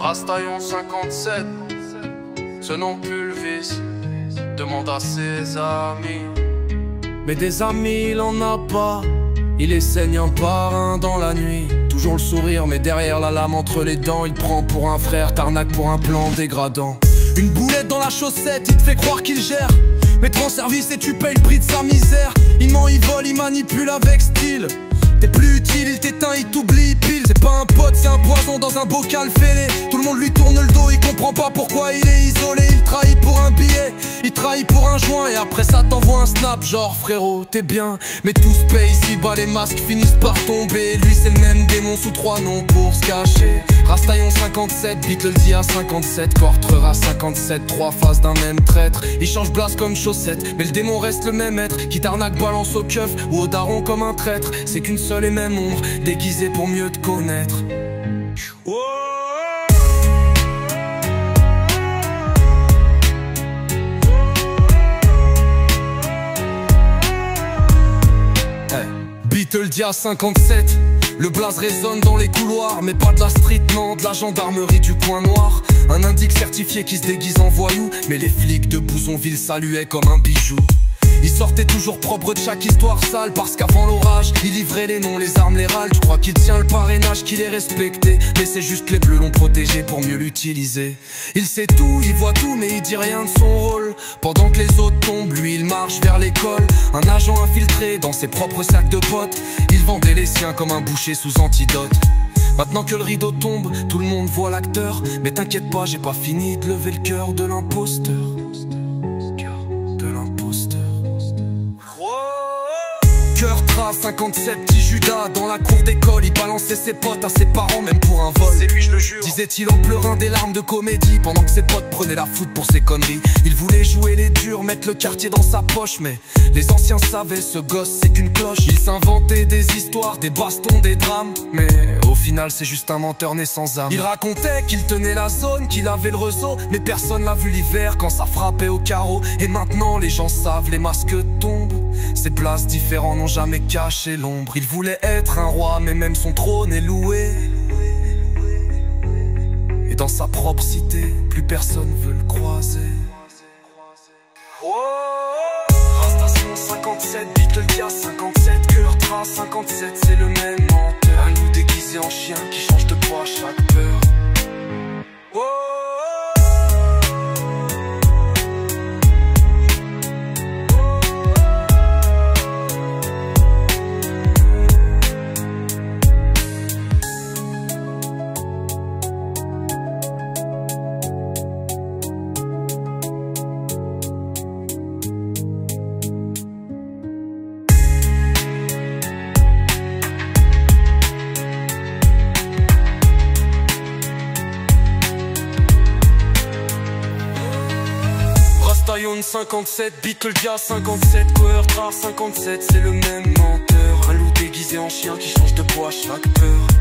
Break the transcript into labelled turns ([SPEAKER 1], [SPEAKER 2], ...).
[SPEAKER 1] Rastaillon 57, ce nom pulvise, demande à ses amis. Mais des amis il en a pas, il les saigne un par un dans la nuit. Toujours le sourire mais derrière la lame entre les dents. Il prend pour un frère, t'arnaque pour un plan dégradant. Une boulette dans la chaussette, il te fait croire qu'il gère. Mais te rend service et tu payes le prix de sa misère. Il ment, il vole, il manipule avec style. T'es plus utile, il t'éteint, il t'oublie, il pile. C'est pas un pote, c'est un poison dans un bocal fêlé. Tout le monde lui tourne le dos, il comprend pas pourquoi il est isolé. Il trahit pour un billet, il trahit pour un joint. Et après ça t'envoie un snap genre frérot t'es bien. Mais tout se paye ici-bas, les masques finissent par tomber. Lui c'est le même démon sous trois noms pour se cacher. Rastaillon 57, Beat le dit à 57, Cortreur à 57, trois faces d'un même traître. Il change blase comme chaussette, mais le démon reste le même être. Qui t'arnaque balance au keuf ou au daron comme un traître. C'est qu'une seule et même ombre, déguisée pour mieux te connaître. Oh. Beat le dit à 57, le blaze résonne dans les couloirs. Mais pas de la street, non, de la gendarmerie du coin noir. Un indique certifié qui se déguise en voyou. Mais les flics de Bouzonville saluaient comme un bijou. Il sortait toujours propre de chaque histoire sale. Parce qu'avant l'orage, il livrait les noms, les armes, les râles. Tu crois qu'il tient le parrainage, qu'il est respecté. Mais c'est juste que les bleus l'ont protégé pour mieux l'utiliser. Il sait tout, il voit tout, mais il dit rien de son rôle. Pendant que les autres tombent, lui il marche vers l'école. Un agent infiltré dans ses propres sacs de potes. Il vendait les siens comme un boucher sous antidote. Maintenant que le rideau tombe, tout le monde voit l'acteur. Mais t'inquiète pas, j'ai pas fini de lever le cœur de l'imposteur. Cœur 57, petit Judas dans la cour d'école. Il balançait ses potes à ses parents même pour un vol. C'est lui je le jure, disait-il en pleurant des larmes de comédie. Pendant que ses potes prenaient la foot pour ses conneries. Il voulait jouer les durs, mettre le quartier dans sa poche. Mais les anciens savaient, ce gosse c'est qu'une cloche. Il s'inventait des histoires, des bastons, des drames. Mais au final c'est juste un menteur né sans âme. Il racontait qu'il tenait la zone, qu'il avait le réseau. Mais personne l'a vu l'hiver quand ça frappait au carreau. Et maintenant les gens savent, les masques tombent. Ces places différents n'ont jamais caché l'ombre. Il voulait être un roi, mais même son trône est loué. Et dans sa propre cité, plus personne veut le croiser. Rastaillon 57, Beat le dit à 57, Cœur 57, c'est le même menteur. Un loup déguisé en chien qui change de poids à chaque peur. Rastaillon 57, Beat le dit à 57, Cortreur 57, c'est le même menteur. Un loup déguisé en chien qui change de poids à chaque peur.